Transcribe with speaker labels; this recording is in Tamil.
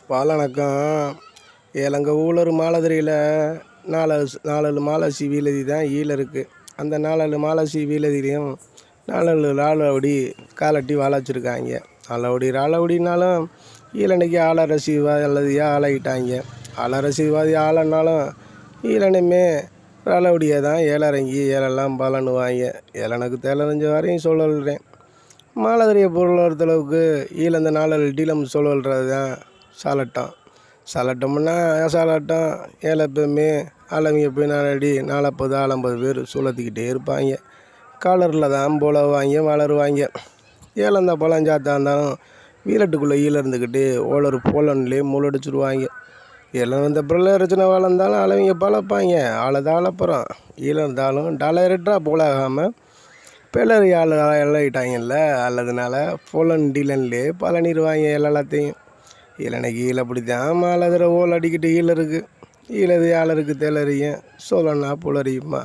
Speaker 1: பாலணக்கம் ஏலங்க ஊழர் மாலதிரியில் 4 மாலசி வீலதி தான் ஈழ இருக்குது. அந்த 4 மாலசி வீலதிலையும் 4 ராலவடி காலட்டி வாழ வச்சுருக்காங்க. ராலவடினாலும் ஈழனைக்கு ஆளரசிவாதியாக ஆளாகிட்டாங்க. ஆளரசிவாதி ஆளனாலும் ஈழனுமே ராலவடியை தான் ஏழறங்கி ஏழெல்லாம் பலனுவாங்க. ஏழனுக்கு தேலறிஞ்ச வரையும் சொல்லுறேன். மாலதிரியை பொருளவுக்கு ஈழ இந்த 4 டீலம் சொல்லுறது தான் சலட்டம்னா சலட்டம். ஏழப்பமே ஆளவிங்க போய் நாளடி 40 50 பேர் சூழத்திக்கிட்டே இருப்பாங்க. காலரில் தான் போலவாங்க வளருவாங்க. ஏழந்த பழஞ்சாத்தா இருந்தாலும் வீலட்டுக்குள்ளே ஈழ இருந்துக்கிட்டு ஓலர் போலன்லேயே மூளடிச்சிருவாங்க. ஏழம் இந்த பிள்ளை ரச்சனை வளர்ந்தாலும் அளவிங்க பழப்பாங்க. ஆளதான் அளப்புறம் ஈழ இருந்தாலும் டாலரேட்டாக போலாகாமல் பிளறி இழகிட்டாங்கல்ல. அல்லதுனால போலன் டீலன்லேயே பழனிடுவாங்க எல்லாத்தையும். ஈழனைக்கு ஈழ பிடித்தான் மாலதிர ஓல் அடிக்கிட்டு ஈழ இருக்குது. ஈழது ஆளருக்கு தேலறியும் சொல்லனா புலறியுமா.